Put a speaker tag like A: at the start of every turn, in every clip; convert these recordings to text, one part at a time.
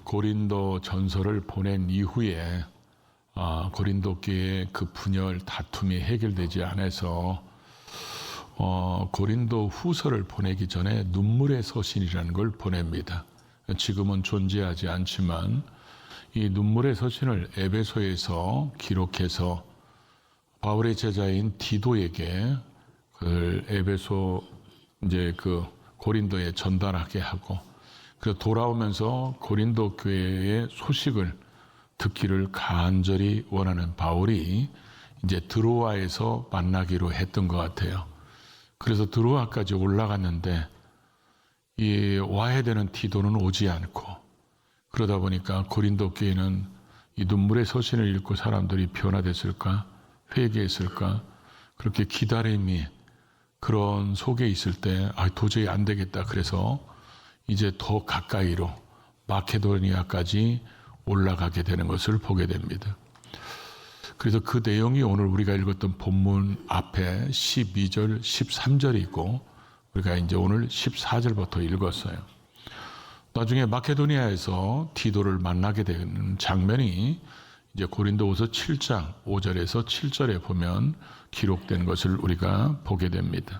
A: 고린도 전서를 보낸 이후에 고린도 교회의 그 분열 다툼이 해결되지 않아서 고린도 후서를 보내기 전에 눈물의 서신이라는 걸 보냅니다. 지금은 존재하지 않지만 이 눈물의 서신을 에베소에서 기록해서 바울의 제자인 디도에게 그 에베소 이제 그 고린도에 전달하게 하고, 그래서 돌아오면서 고린도 교회의 소식을 듣기를 간절히 원하는 바울이 이제 드로아에서 만나기로 했던 것 같아요. 그래서 드로아까지 올라갔는데 이 와야 되는 디도는 오지 않고, 그러다 보니까 고린도 교회는 이 눈물의 서신을 읽고 사람들이 변화됐을까, 회개했을까, 그렇게 기다림이 그런 속에 있을 때 도저히 안 되겠다. 그래서 이제 더 가까이로 마케도니아까지 올라가게 되는 것을 보게 됩니다. 그래서 그 내용이 오늘 우리가 읽었던 본문 앞에 12절, 13절이 있고, 우리가 이제 오늘 14절부터 읽었어요. 나중에 마케도니아에서 디도를 만나게 되는 장면이 이제 고린도후서 7장 5절에서 7절에 보면 기록된 것을 우리가 보게 됩니다.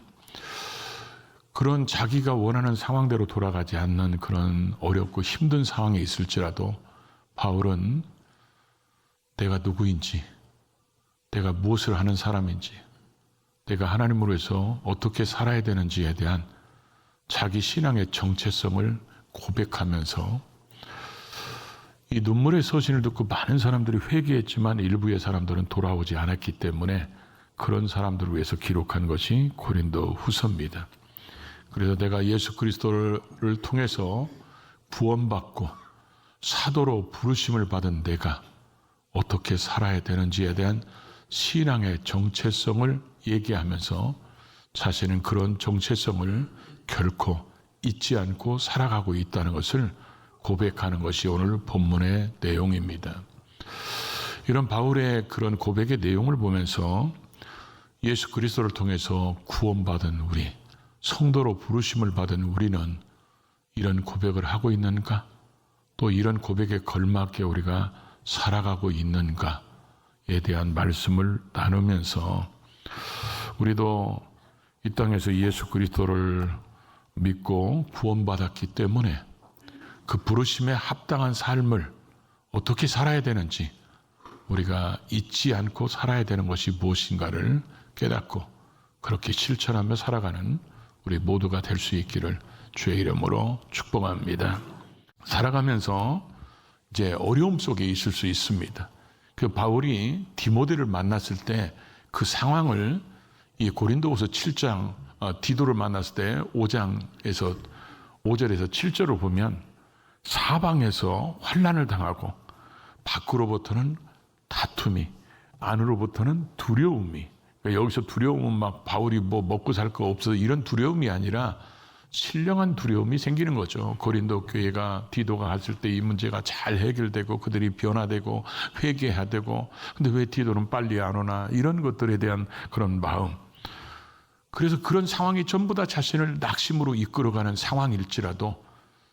A: 그런 자기가 원하는 상황대로 돌아가지 않는 그런 어렵고 힘든 상황에 있을지라도 바울은 내가 누구인지, 내가 무엇을 하는 사람인지, 내가 하나님으로 해서 어떻게 살아야 되는지에 대한 자기 신앙의 정체성을 고백하면서 이 눈물의 서신을 듣고 많은 사람들이 회개했지만 일부의 사람들은 돌아오지 않았기 때문에 그런 사람들을 위해서 기록한 것이 고린도 후서입니다. 그래서 내가 예수 그리스도를 통해서 구원받고 사도로 부르심을 받은 내가 어떻게 살아야 되는지에 대한 신앙의 정체성을 얘기하면서 자신은 그런 정체성을 결코 잊지 않고 살아가고 있다는 것을 고백하는 것이 오늘 본문의 내용입니다. 이런 바울의 그런 고백의 내용을 보면서 예수 그리스도를 통해서 구원받은 우리, 성도로 부르심을 받은 우리는 이런 고백을 하고 있는가? 또 이런 고백에 걸맞게 우리가 살아가고 있는가에 대한 말씀을 나누면서 우리도 이 땅에서 예수 그리스도를 믿고 구원받았기 때문에 그 부르심에 합당한 삶을 어떻게 살아야 되는지 우리가 잊지 않고 살아야 되는 것이 무엇인가를 깨닫고 그렇게 실천하며 살아가는 우리 모두가 될 수 있기를 주의 이름으로 축복합니다. 살아가면서 이제 어려움 속에 있을 수 있습니다. 그 바울이 디모데를 만났을 때 그 상황을 이 고린도후서 7장 디도를 만났을 때 5장에서 5절에서 7절을 보면 사방에서 환난을 당하고 밖으로부터는 다툼이, 안으로부터는 두려움이, 그러니까 여기서 두려움은 막 바울이 뭐 먹고 살 거 없어서 이런 두려움이 아니라 신령한 두려움이 생기는 거죠. 고린도 교회가 디도가 갔을 때 이 문제가 잘 해결되고 그들이 변화되고 회개해야 되고, 근데 왜 디도는 빨리 안 오나, 이런 것들에 대한 그런 마음. 그래서 그런 상황이 전부 다 자신을 낙심으로 이끌어가는 상황일지라도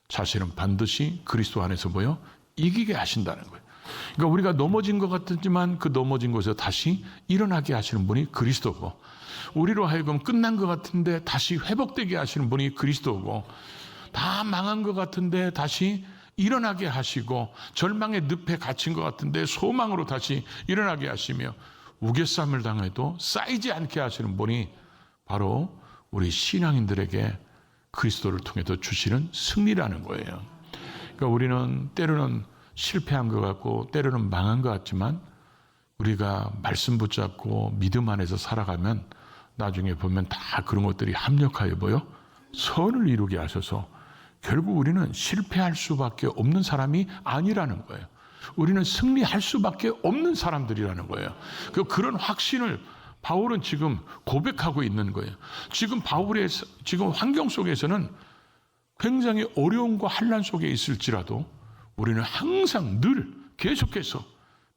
A: 자신은 반드시 그리스도 안에서 이기게 하신다는 거예요. 그러니까 우리가 넘어진 것 같지만 그 넘어진 곳에서 다시 일어나게 하시는 분이 그리스도고, 우리로 하여금 끝난 것 같은데 다시 회복되게 하시는 분이 그리스도고, 다 망한 것 같은데 다시 일어나게 하시고, 절망의 늪에 갇힌 것 같은데 소망으로 다시 일어나게 하시며, 우겨쌈을 당해도 쌓이지 않게 하시는 분이 바로 우리 신앙인들에게 그리스도를 통해서 주시는 승리라는 거예요. 그러니까 우리는 때로는 실패한 것 같고 때로는 망한 것 같지만 우리가 말씀 붙잡고 믿음 안에서 살아가면 나중에 보면 다 그런 것들이 합력하여 선을 이루게 하셔서 결국 우리는 실패할 수밖에 없는 사람이 아니라는 거예요. 우리는 승리할 수밖에 없는 사람들이라는 거예요. 그런 확신을 바울은 지금 고백하고 있는 거예요. 지금 바울의 지금 환경 속에서는 굉장히 어려움과 환난 속에 있을지라도 우리는 항상 늘 계속해서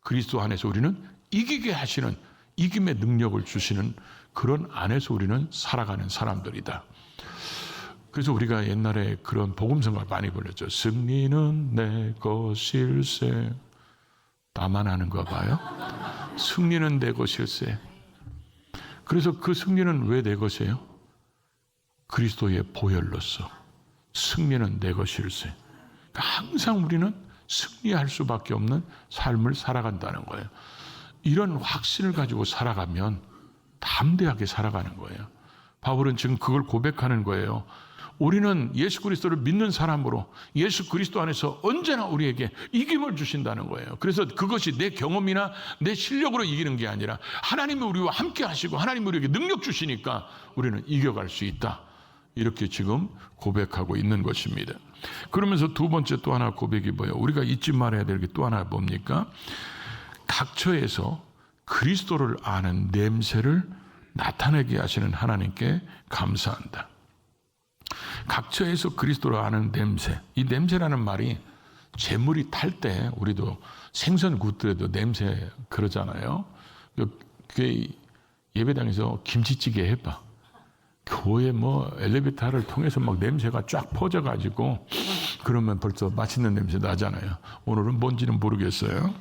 A: 그리스도 안에서 우리는 이기게 하시는, 이김의 능력을 주시는 그런 안에서 우리는 살아가는 사람들이다. 그래서 우리가 옛날에 그런 복음성가 많이 불렀죠. 승리는 내 것일세. 나만 아는가 봐요. 승리는 내 것일세. 그래서 그 승리는 왜 내 것이에요? 그리스도의 보혈로서 승리는 내 것일세. 그러니까 항상 우리는 승리할 수밖에 없는 삶을 살아간다는 거예요. 이런 확신을 가지고 살아가면 담대하게 살아가는 거예요. 바울은 지금 그걸 고백하는 거예요. 우리는 예수 그리스도를 믿는 사람으로 예수 그리스도 안에서 언제나 우리에게 이김을 주신다는 거예요. 그래서 그것이 내 경험이나 내 실력으로 이기는 게 아니라 하나님이 우리와 함께 하시고 하나님이 우리에게 능력 주시니까 우리는 이겨갈 수 있다. 이렇게 지금 고백하고 있는 것입니다. 그러면서 두 번째 또 하나 고백이 뭐예요? 우리가 잊지 말아야 될 게 또 하나 뭡니까? 각처에서 그리스도를 아는 냄새를 나타내게 하시는 하나님께 감사한다. 각처에서 그리스도를 아는 냄새. 이 냄새라는 말이 재물이 탈 때 우리도 생선 굽더라도 냄새 그러잖아요. 그 예배당에서 김치찌개 해봐. 교회 뭐 엘리베이터를 통해서 막 냄새가 쫙 퍼져가지고 그러면 벌써 맛있는 냄새 나잖아요. 오늘은 뭔지는 모르겠어요.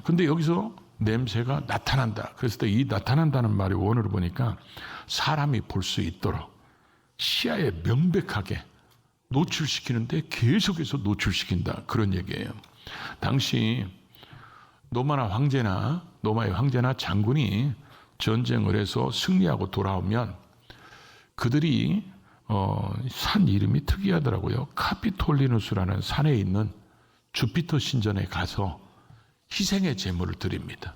A: 근데 여기서 냄새가 나타난다. 그래서 이 나타난다는 말이 원어로 보니까 사람이 볼 수 있도록 시야에 명백하게 노출시키는데 계속해서 노출시킨다. 그런 얘기예요. 당시 노마의 황제나 장군이 전쟁을 해서 승리하고 돌아오면 그들이 산 이름이 특이하더라고요. 카피톨리누스라는 산에 있는 주피터 신전에 가서 희생의 제물을 드립니다.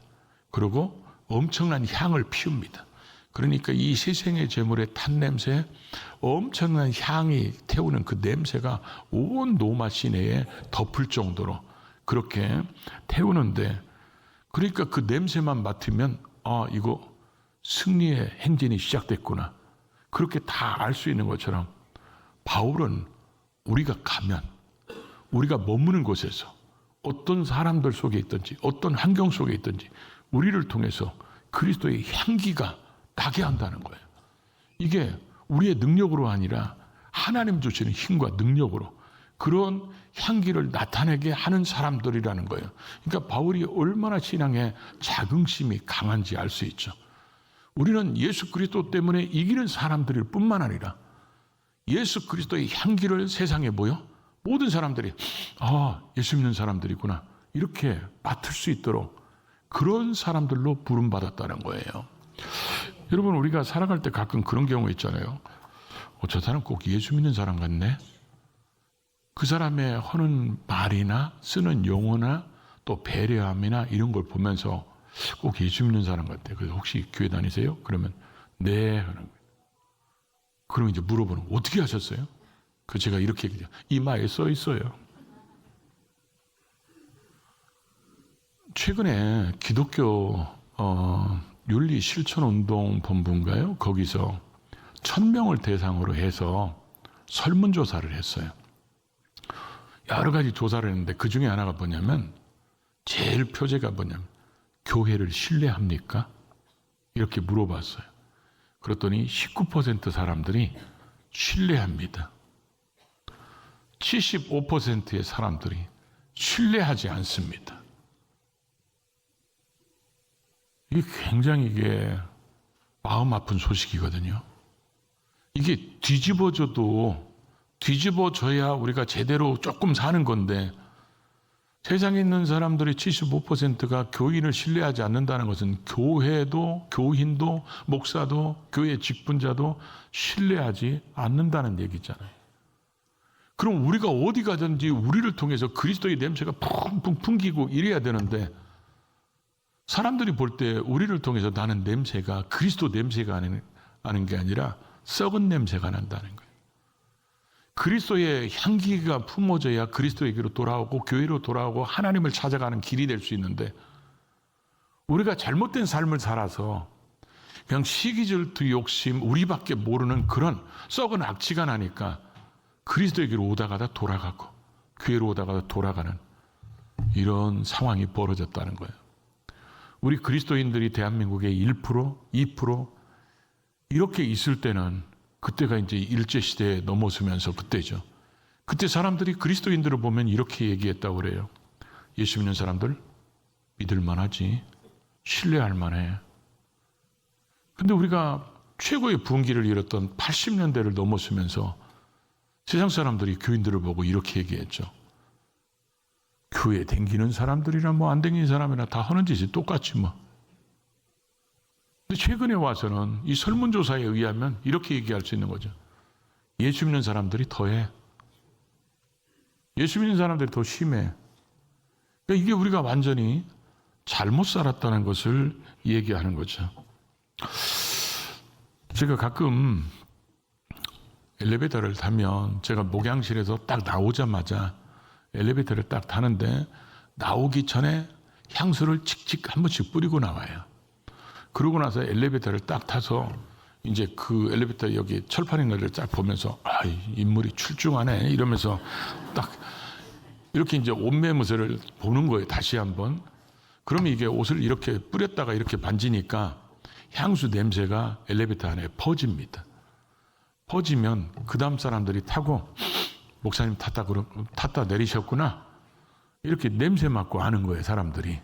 A: 그리고 엄청난 향을 피웁니다. 그러니까 이 희생의 제물의 탄 냄새, 엄청난 향이 태우는 그 냄새가 온 노마 시내에 덮을 정도로 그렇게 태우는데, 그러니까 그 냄새만 맡으면 이거 승리의 행진이 시작됐구나, 그렇게 다 알 수 있는 것처럼 바울은 우리가 가면, 우리가 머무는 곳에서 어떤 사람들 속에 있든지 어떤 환경 속에 있든지 우리를 통해서 그리스도의 향기가 나게 한다는 거예요. 이게 우리의 능력으로 아니라 하나님 주시는 힘과 능력으로 그런 향기를 나타내게 하는 사람들이라는 거예요. 그러니까 바울이 얼마나 신앙에 자긍심이 강한지 알 수 있죠. 우리는 예수 그리스도 때문에 이기는 사람들일 뿐만 아니라 예수 그리스도의 향기를 세상에 모든 사람들이 예수 믿는 사람들이구나 이렇게 맡을 수 있도록 그런 사람들로 부름받았다는 거예요. 여러분, 우리가 살아갈 때 가끔 그런 경우 있잖아요. 저 사람 꼭 예수 믿는 사람 같네. 그 사람의 하는 말이나 쓰는 용어나 또 배려함이나 이런 걸 보면서 꼭 예수 믿는 사람 같아. 그래서 혹시 교회 다니세요? 그러면 네 하는 거예요. 그럼 이제 물어보는 거예요. 어떻게 하셨어요? 제가 이렇게 얘기해요. 이마에 써 있어요. 최근에 기독교 윤리실천운동본부인가요? 거기서 1000명을 대상으로 해서 설문조사를 했어요. 여러 가지 조사를 했는데 그 중에 하나가 뭐냐면, 제일 표제가 뭐냐면 교회를 신뢰합니까? 이렇게 물어봤어요. 그랬더니 19% 사람들이 신뢰합니다. 75%의 사람들이 신뢰하지 않습니다. 이게 굉장히 마음 아픈 소식이거든요. 이게 뒤집어져야 우리가 제대로 조금 사는 건데, 세상에 있는 사람들이 75%가 교인을 신뢰하지 않는다는 것은 교회도, 교인도, 목사도, 교회 직분자도 신뢰하지 않는다는 얘기잖아요. 그럼 우리가 어디 가든지 우리를 통해서 그리스도의 냄새가 풍풍 풍기고 이래야 되는데, 사람들이 볼 때 우리를 통해서 나는 냄새가 그리스도 냄새가 나는 게 아니라 썩은 냄새가 난다는 거예요. 그리스도의 향기가 품어져야 그리스도에게로 돌아오고 교회로 돌아오고 하나님을 찾아가는 길이 될 수 있는데, 우리가 잘못된 삶을 살아서 그냥 시기질투 욕심, 우리밖에 모르는 그런 썩은 악취가 나니까 그리스도에게로 오다가다 돌아가고 교회로 오다가다 돌아가는 이런 상황이 벌어졌다는 거예요. 우리 그리스도인들이 대한민국의 1%, 2% 이렇게 있을 때는 그때가 이제 일제시대에 넘어서면서 그때죠. 그때 사람들이 그리스도인들을 보면 이렇게 얘기했다고 그래요. 예수 믿는 사람들 믿을 만하지, 신뢰할 만해. 근데 우리가 최고의 분기를 이뤘던 80년대를 넘어서면서 세상 사람들이 교인들을 보고 이렇게 얘기했죠. 교회 댕기는 사람들이나 뭐 안 댕기는 사람이나 다 하는 짓이 똑같지 뭐. 근데 최근에 와서는 이 설문조사에 의하면 이렇게 얘기할 수 있는 거죠. 예수 믿는 사람들이 더해. 예수 믿는 사람들이 더 심해. 그러니까 이게 우리가 완전히 잘못 살았다는 것을 얘기하는 거죠. 제가 가끔 엘리베이터를 타면 제가 목양실에서 딱 나오자마자 엘리베이터를 딱 타는데 나오기 전에 향수를 칙칙 한 번씩 뿌리고 나와요. 그러고 나서 엘리베이터를 딱 타서 이제 그 엘리베이터 여기 철판 있는 데를 딱 보면서 인물이 출중하네 이러면서 딱 이렇게 이제 옷매무새를 보는 거예요. 다시 한번. 그러면 이게 옷을 이렇게 뿌렸다가 이렇게 만지니까 향수 냄새가 엘리베이터 안에 퍼집니다. 퍼지면 그 다음 사람들이 타고 목사님 탔다 내리셨구나 이렇게 냄새 맡고 아는 거예요. 사람들이.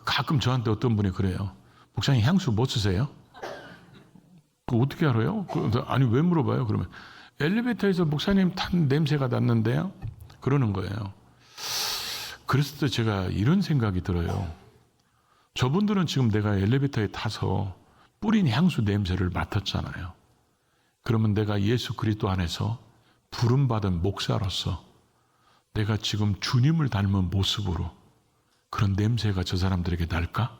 A: 가끔 저한테 어떤 분이 그래요. 목사님 향수 뭐 쓰세요? 그거 어떻게 알아요? 아니 왜 물어봐요? 그러면 엘리베이터에서 목사님 탄 냄새가 났는데요. 그러는 거예요. 그랬을 때 제가 이런 생각이 들어요. 저분들은 지금 내가 엘리베이터에 타서 뿌린 향수 냄새를 맡았잖아요. 그러면 내가 예수 그리스도 안에서 부름받은 목사로서 내가 지금 주님을 닮은 모습으로 그런 냄새가 저 사람들에게 날까?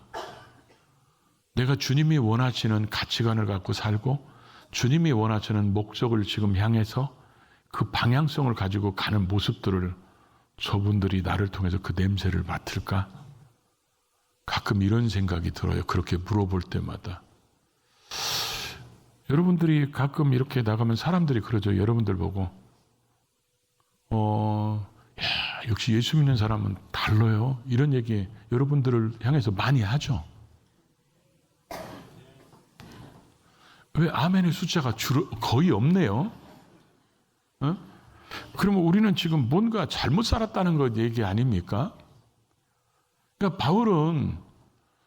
A: 내가 주님이 원하시는 가치관을 갖고 살고 주님이 원하시는 목적을 지금 향해서 그 방향성을 가지고 가는 모습들을 저분들이 나를 통해서 그 냄새를 맡을까? 가끔 이런 생각이 들어요. 그렇게 물어볼 때마다. 여러분들이 가끔 이렇게 나가면 사람들이 그러죠. 여러분들 보고 역시 예수 믿는 사람은 달라요. 이런 얘기 여러분들을 향해서 많이 하죠. 왜 아멘의 숫자가 거의 없네요. 그러면 우리는 지금 뭔가 잘못 살았다는 것 얘기 아닙니까? 그러니까 바울은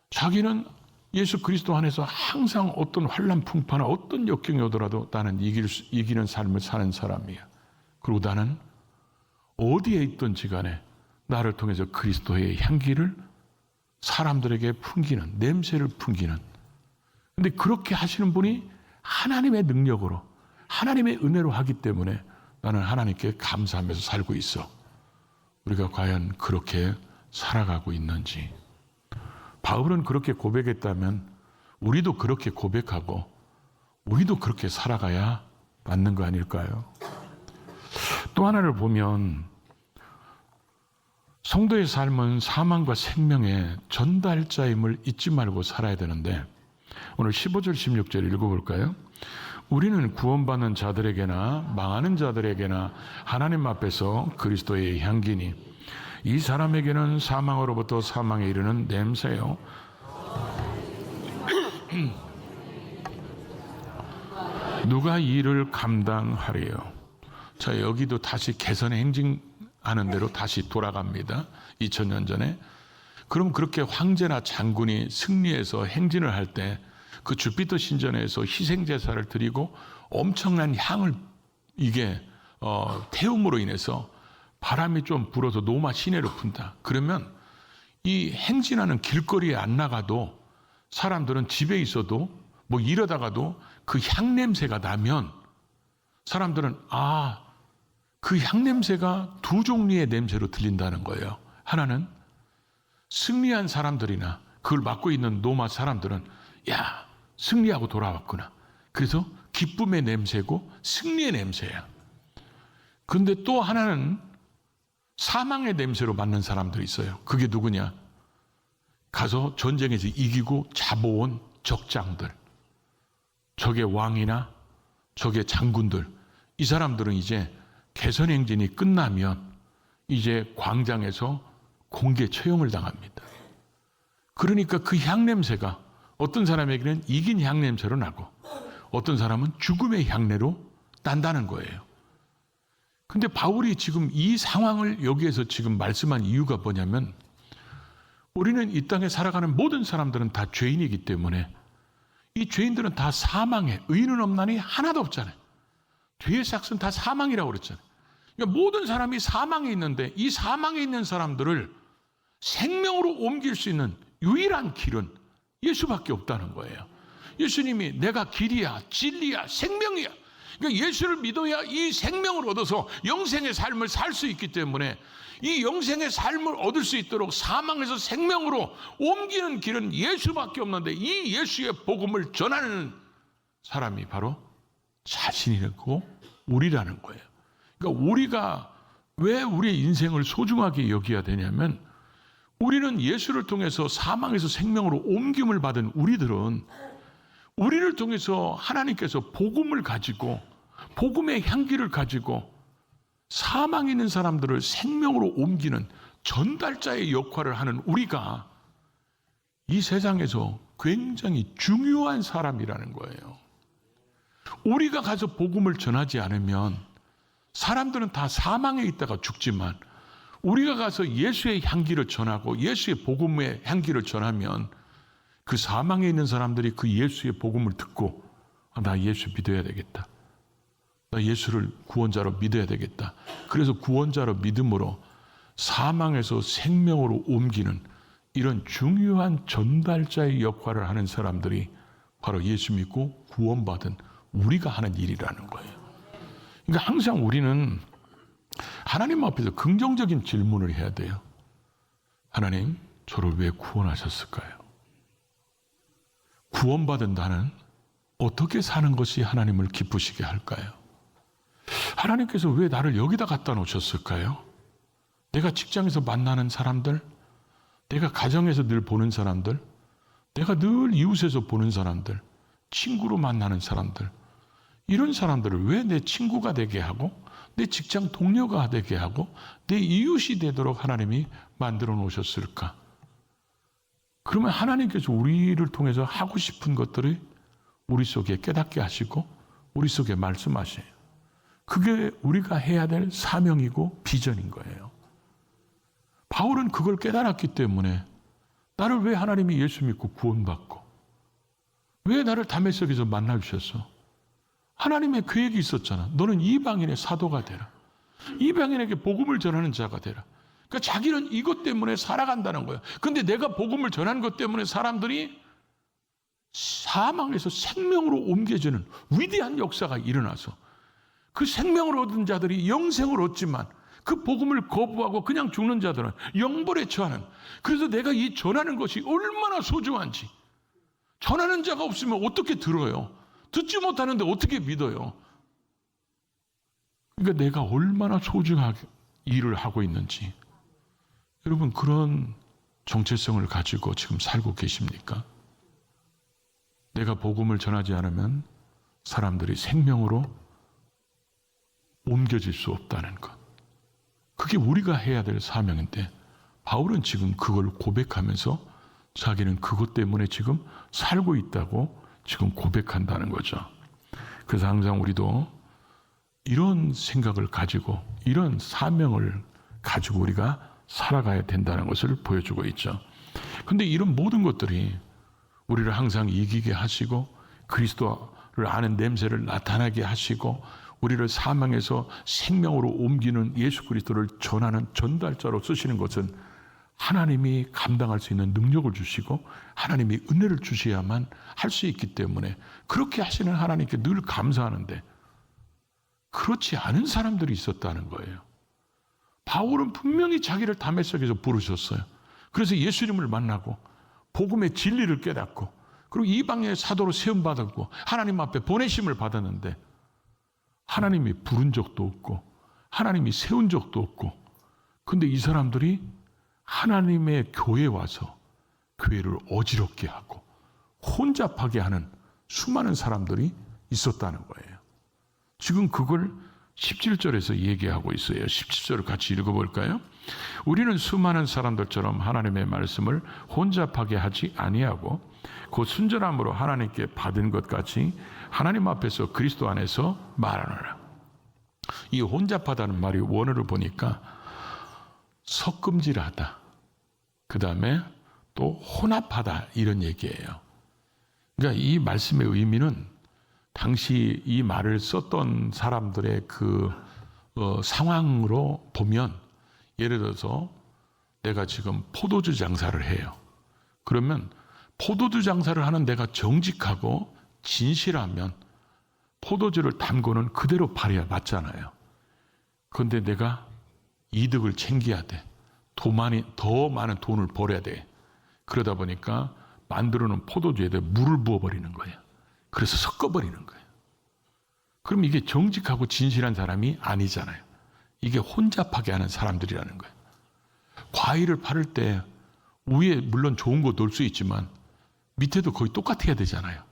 A: 자기는 예수 그리스도 안에서 항상 어떤 환난 풍파나 어떤 역경이 오더라도 나는 이기는 삶을 사는 사람이야. 그리고 나는 어디에 있든지 간에 나를 통해서 그리스도의 향기를 사람들에게 풍기는, 냄새를 풍기는. 근데 그렇게 하시는 분이 하나님의 능력으로, 하나님의 은혜로 하기 때문에 나는 하나님께 감사하면서 살고 있어. 우리가 과연 그렇게 살아가고 있는지. 바울은 그렇게 고백했다면 우리도 그렇게 고백하고 우리도 그렇게 살아가야 맞는 거 아닐까요? 또 하나를 보면 성도의 삶은 사망과 생명의 전달자임을 잊지 말고 살아야 되는데 오늘 15절 16절 읽어볼까요? 우리는 구원받는 자들에게나 망하는 자들에게나 하나님 앞에서 그리스도의 향기니 이 사람에게는 사망으로부터 사망에 이르는 냄새요 누가 이를 감당하리요? 자, 여기도 다시 개선의 행진하는 대로 다시 돌아갑니다. 2000년 전에. 그럼 그렇게 황제나 장군이 승리해서 행진을 할 때 그 주피터 신전에서 희생제사를 드리고 엄청난 향을 이게 태움으로 인해서 바람이 좀 불어서 노마 시내로 분다. 그러면 이 행진하는 길거리에 안 나가도 사람들은 집에 있어도 뭐 이러다가도 그 향냄새가 나면 사람들은 그 향냄새가 두 종류의 냄새로 들린다는 거예요. 하나는 승리한 사람들이나 그걸 맡고 있는 노마 사람들은 승리하고 돌아왔구나. 그래서 기쁨의 냄새고 승리의 냄새야. 그런데 또 하나는 사망의 냄새로 맡는 사람들이 있어요. 그게 누구냐? 가서 전쟁에서 이기고 잡아온 적장들, 적의 왕이나 적의 장군들, 이 사람들은 이제 개선행진이 끝나면 이제 광장에서 공개 처형을 당합니다. 그러니까 그 향냄새가 어떤 사람에게는 이긴 향냄새로 나고 어떤 사람은 죽음의 향례로 딴다는 거예요. 근데 바울이 지금 이 상황을 여기에서 지금 말씀한 이유가 뭐냐면, 우리는 이 땅에 살아가는 모든 사람들은 다 죄인이기 때문에 이 죄인들은 다 사망해. 의인은 없나니 하나도 없잖아요. 죄의 삭은 다 사망이라고 그랬잖아요. 그러니까 모든 사람이 사망에 있는데 이 사망에 있는 사람들을 생명으로 옮길 수 있는 유일한 길은 예수밖에 없다는 거예요. 예수님이 내가 길이야, 진리야, 생명이야. 그러니까 예수를 믿어야 이 생명을 얻어서 영생의 삶을 살 수 있기 때문에 이 영생의 삶을 얻을 수 있도록 사망에서 생명으로 옮기는 길은 예수밖에 없는데 이 예수의 복음을 전하는 사람이 바로 자신이고 우리라는 거예요. 그러니까 우리가 왜 우리의 인생을 소중하게 여겨야 되냐면, 우리는 예수를 통해서 사망에서 생명으로 옮김을 받은 우리들은 우리를 통해서 하나님께서 복음을 가지고 복음의 향기를 가지고 사망에 있는 사람들을 생명으로 옮기는 전달자의 역할을 하는 우리가 이 세상에서 굉장히 중요한 사람이라는 거예요. 우리가 가서 복음을 전하지 않으면 사람들은 다 사망에 있다가 죽지만, 우리가 가서 예수의 향기를 전하고 예수의 복음의 향기를 전하면 그 사망에 있는 사람들이 그 예수의 복음을 듣고 나 예수 믿어야 되겠다. 나 예수를 구원자로 믿어야 되겠다. 그래서 구원자로 믿음으로 사망에서 생명으로 옮기는 이런 중요한 전달자의 역할을 하는 사람들이 바로 예수 믿고 구원받은 우리가 하는 일이라는 거예요. 그러니까 항상 우리는 하나님 앞에서 긍정적인 질문을 해야 돼요. 하나님, 저를 왜 구원하셨을까요? 구원받은 나는 어떻게 사는 것이 하나님을 기쁘시게 할까요? 하나님께서 왜 나를 여기다 갖다 놓으셨을까요? 내가 직장에서 만나는 사람들, 내가 가정에서 늘 보는 사람들, 내가 늘 이웃에서 보는 사람들, 친구로 만나는 사람들, 이런 사람들을 왜 내 친구가 되게 하고 내 직장 동료가 되게 하고 내 이웃이 되도록 하나님이 만들어 놓으셨을까? 그러면 하나님께서 우리를 통해서 하고 싶은 것들을 우리 속에 깨닫게 하시고 우리 속에 말씀하셔요. 그게 우리가 해야 될 사명이고 비전인 거예요. 바울은 그걸 깨달았기 때문에 나를 왜 하나님이 예수 믿고 구원받고 왜 나를 다메섹에서 만나주셨어? 하나님의 계획이 있었잖아. 너는 이방인의 사도가 되라. 이방인에게 복음을 전하는 자가 되라. 그러니까 자기는 이것 때문에 살아간다는 거예요. 근데 내가 복음을 전하는 것 때문에 사람들이 사망에서 생명으로 옮겨지는 위대한 역사가 일어나서 그 생명을 얻은 자들이 영생을 얻지만 그 복음을 거부하고 그냥 죽는 자들은 영벌에 처하는, 그래서 내가 이 전하는 것이 얼마나 소중한지, 전하는 자가 없으면 어떻게 들어요? 듣지 못하는데 어떻게 믿어요? 그러니까 내가 얼마나 소중하게 일을 하고 있는지, 여러분 그런 정체성을 가지고 지금 살고 계십니까? 내가 복음을 전하지 않으면 사람들이 생명으로 옮겨질 수 없다는 것. 그게 우리가 해야 될 사명인데 바울은 지금 그걸 고백하면서 자기는 그것 때문에 지금 살고 있다고 지금 고백한다는 거죠. 그래서 항상 우리도 이런 생각을 가지고 이런 사명을 가지고 우리가 살아가야 된다는 것을 보여주고 있죠. 그런데 이런 모든 것들이 우리를 항상 이기게 하시고 그리스도를 아는 냄새를 나타나게 하시고 우리를 사망에서 생명으로 옮기는 예수 그리스도를 전하는 전달자로 쓰시는 것은 하나님이 감당할 수 있는 능력을 주시고 하나님이 은혜를 주셔야만 할 수 있기 때문에 그렇게 하시는 하나님께 늘 감사하는데 그렇지 않은 사람들이 있었다는 거예요. 바울은 분명히 자기를 다메섹에서 부르셨어요. 그래서 예수님을 만나고 복음의 진리를 깨닫고 그리고 이방의 사도로 세움받았고 하나님 앞에 보내심을 받았는데 하나님이 부른 적도 없고 하나님이 세운 적도 없고, 근데 이 사람들이 하나님의 교회에 와서 교회를 어지럽게 하고 혼잡하게 하는 수많은 사람들이 있었다는 거예요. 지금 그걸 17절에서 얘기하고 있어요. 17절을 같이 읽어볼까요? 우리는 수많은 사람들처럼 하나님의 말씀을 혼잡하게 하지 아니하고 그 순전함으로 하나님께 받은 것 같이 하나님 앞에서 그리스도 안에서 말하노라. 이 혼잡하다는 말이 원어를 보니까 섞음질하다, 그 다음에 또 혼합하다, 이런 얘기예요. 그러니까 이 말씀의 의미는 당시 이 말을 썼던 사람들의 그 상황으로 보면, 예를 들어서 내가 지금 포도주 장사를 해요. 그러면 포도주 장사를 하는 내가 정직하고 진실하면 포도주를 담고는 그대로 팔아야 맞잖아요. 그런데 내가 이득을 챙겨야 돼. 더 많은 돈을 벌어야 돼. 그러다 보니까 만들어 놓은 포도주에다 물을 부어버리는 거예요. 그래서 섞어버리는 거예요. 그럼 이게 정직하고 진실한 사람이 아니잖아요. 이게 혼잡하게 하는 사람들이라는 거예요. 과일을 팔을 때 위에 물론 좋은 거 넣을 수 있지만 밑에도 거의 똑같아야 되잖아요.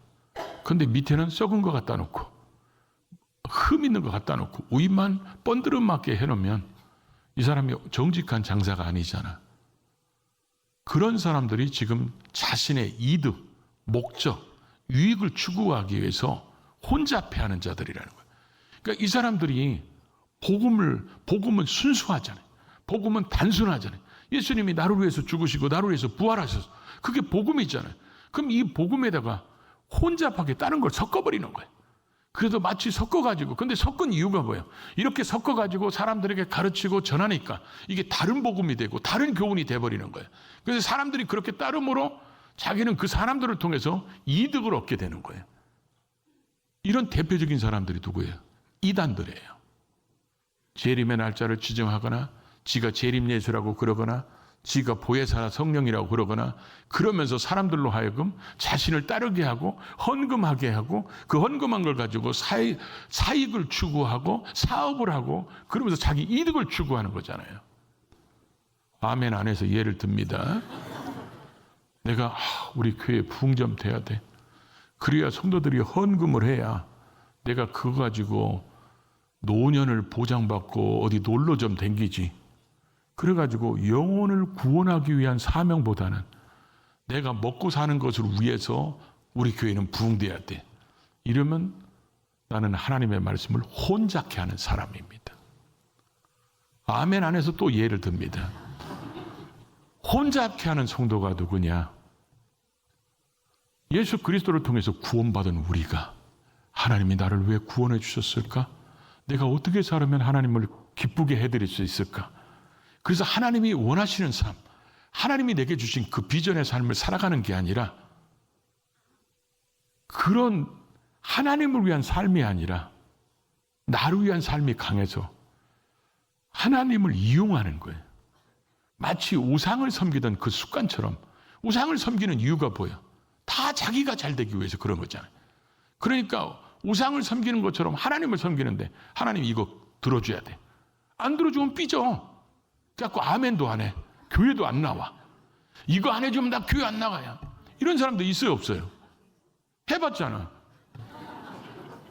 A: 그런데 밑에는 썩은 거 갖다 놓고 흠 있는 거 갖다 놓고 위만 번드름맞게 해놓으면 이 사람이 정직한 장사가 아니잖아. 그런 사람들이 지금 자신의 이득, 목적, 유익을 추구하기 위해서 혼잡해하는 자들이라는 거예요. 그러니까 이 사람들이 복음은 순수하잖아요. 복음은 단순하잖아요. 예수님이 나를 위해서 죽으시고 나를 위해서 부활하셔서 그게 복음이잖아요. 그럼 이 복음에다가 혼잡하게 다른 걸 섞어버리는 거예요. 그래서 마치 섞어가지고, 근데 섞은 이유가 뭐예요? 이렇게 섞어가지고 사람들에게 가르치고 전하니까 이게 다른 복음이 되고 다른 교훈이 돼버리는 거예요. 그래서 사람들이 그렇게 따름으로 자기는 그 사람들을 통해서 이득을 얻게 되는 거예요. 이런 대표적인 사람들이 누구예요? 이단들이에요. 재림의 날짜를 지정하거나 지가 재림예수라고 그러거나 지가 보혜사 성령이라고 그러거나 그러면서 사람들로 하여금 자신을 따르게 하고 헌금하게 하고 그 헌금한 걸 가지고 사익을 추구하고 사업을 하고 그러면서 자기 이득을 추구하는 거잖아요. 아멘 안에서 예를 듭니다. 내가 우리 교회 부흥점 돼야 돼. 그래야 성도들이 헌금을 해야 내가 그거 가지고 노년을 보장받고 어디 놀러 좀 댕기지. 그래가지고 영혼을 구원하기 위한 사명보다는 내가 먹고 사는 것을 위해서 우리 교회는 부흥돼야 돼. 이러면 나는 하나님의 말씀을 혼잡케 하는 사람입니다. 아멘 안에서 또 예를 듭니다. 혼잡케 하는 성도가 누구냐? 예수 그리스도를 통해서 구원받은 우리가 하나님이 나를 왜 구원해 주셨을까? 내가 어떻게 살면 하나님을 기쁘게 해드릴 수 있을까? 그래서 하나님이 원하시는 삶, 하나님이 내게 주신 그 비전의 삶을 살아가는 게 아니라 그런 하나님을 위한 삶이 아니라 나를 위한 삶이 강해서 하나님을 이용하는 거예요. 마치 우상을 섬기던 그 습관처럼. 우상을 섬기는 이유가 뭐예요? 다 자기가 잘 되기 위해서 그런 거잖아요. 그러니까 우상을 섬기는 것처럼 하나님을 섬기는데 하나님 이거 들어줘야 돼. 안 들어주면 삐져. 그래갖고 아멘도 안 해. 교회도 안 나와. 이거 안 해주면 나 교회 안 나가야. 이런 사람도 있어요, 없어요? 해봤잖아.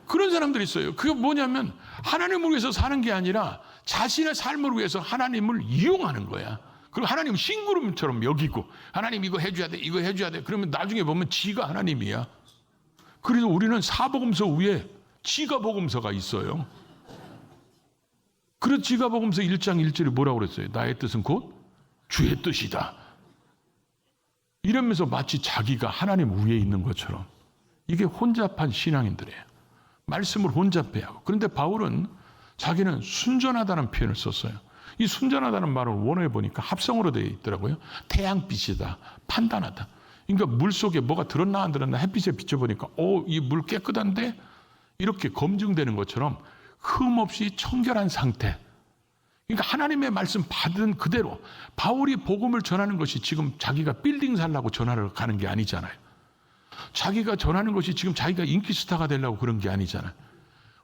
A: 그런 사람들이 있어요. 그게 뭐냐면 하나님을 위해서 사는 게 아니라 자신의 삶을 위해서 하나님을 이용하는 거야. 그리고 하나님은 심부름처럼 여기고 하나님 이거 해줘야 돼, 이거 해줘야 돼. 그러면 나중에 보면 지가 하나님이야. 그래서 우리는 사복음서 위에 지가복음서가 있어요. 그래서 지가복음서 1장 1절에 뭐라고 그랬어요? 나의 뜻은 곧 주의 뜻이다. 이러면서 마치 자기가 하나님 위에 있는 것처럼. 이게 혼잡한 신앙인들이에요. 말씀을 혼잡해야 하고. 그런데 바울은 자기는 순전하다는 표현을 썼어요. 이 순전하다는 말을 원어에 보니까 합성어로 되어 있더라고요. 태양빛이다, 판단하다. 그러니까 물 속에 뭐가 들었나 안 들었나 햇빛에 비춰보니까 이 물 깨끗한데? 이렇게 검증되는 것처럼 흠 없이 청결한 상태. 그러니까 하나님의 말씀 받은 그대로 바울이 복음을 전하는 것이 지금 자기가 빌딩 살라고 전하러 가는 게 아니잖아요. 자기가 전하는 것이 지금 자기가 인기 스타가 되려고 그런 게 아니잖아요.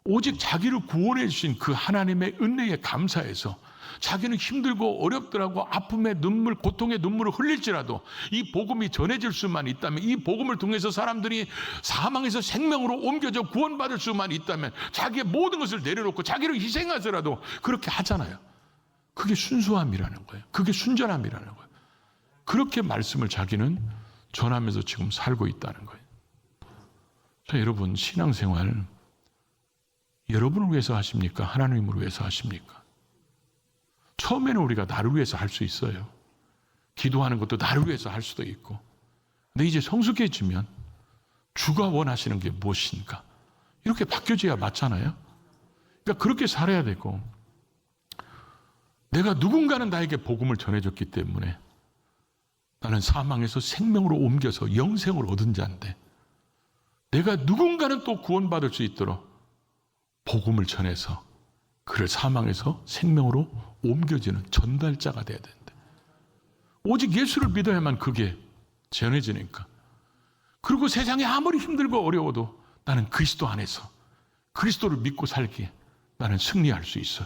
A: 오직 자기를 구원해 주신 그 하나님의 은혜에 감사해서 자기는 힘들고 어렵더라고 아픔의 눈물, 고통의 눈물을 흘릴지라도 이 복음이 전해질 수만 있다면, 이 복음을 통해서 사람들이 사망에서 생명으로 옮겨져 구원받을 수만 있다면 자기의 모든 것을 내려놓고 자기를 희생하더라도 그렇게 하잖아요. 그게 순수함이라는 거예요. 그게 순전함이라는 거예요. 그렇게 말씀을 자기는 전하면서 지금 살고 있다는 거예요. 자, 여러분, 신앙생활 여러분을 위해서 하십니까? 하나님을 위해서 하십니까? 처음에는 우리가 나를 위해서 할 수 있어요. 기도하는 것도 나를 위해서 할 수도 있고. 근데 이제 성숙해지면 주가 원하시는 게 무엇인가? 이렇게 바뀌어져야 맞잖아요. 그러니까 그렇게 살아야 되고, 내가 누군가는 나에게 복음을 전해줬기 때문에 나는 사망에서 생명으로 옮겨서 영생을 얻은 자인데, 내가 누군가는 또 구원받을 수 있도록 복음을 전해서 그를 사망에서 생명으로 옮겨지는 전달자가 돼야 된다. 오직 예수를 믿어야만 그게 전해지니까. 그리고 세상이 아무리 힘들고 어려워도 나는 그리스도 안에서 그리스도를 믿고 살기에 나는 승리할 수 있어.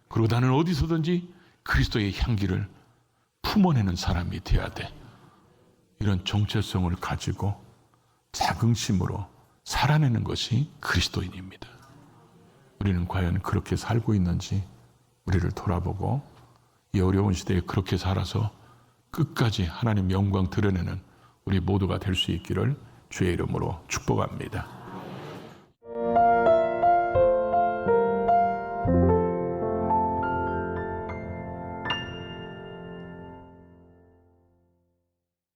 A: 그리고 나는 어디서든지 그리스도의 향기를 품어내는 사람이 되어야 돼. 이런 정체성을 가지고 자긍심으로 살아내는 것이 그리스도인입니다. 우리는 과연 그렇게 살고 있는지 우리를 돌아보고 이 어려운 시대에 그렇게 살아서 끝까지 하나님 영광 드러내는 우리 모두가 될 수 있기를 주의 이름으로 축복합니다.